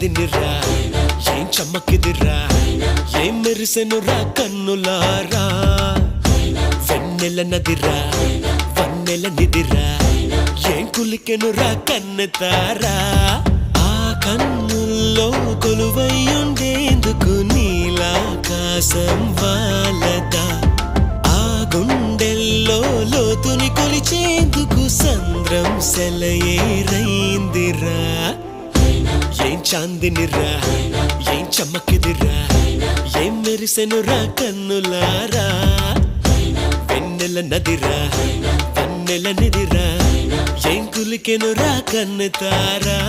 చాందినిరా ఏం చమ్మకిదిరా ఏం మెరిసెనురా కన్నులారా వెన్నెల నదిరా వన్నెల నిదిరా ఏం కులికెనురా కన్నెతారా ఆ కన్నుల్లో కొలువయ్యుండేందుకు నీలాకాశం వాలదా ఆ గుండెల్లో లోతుని కొలిచేందుకు సంద్రం సెలయేరైందిరా ఏం చాందినిరా ఏం చమ్మకిదిరా ఏం మెరిసెనురా కన్నులారా వెన్నెల నదిరా వన్నెల నిదిరా ఏం కులికెనురా కన్నెతారా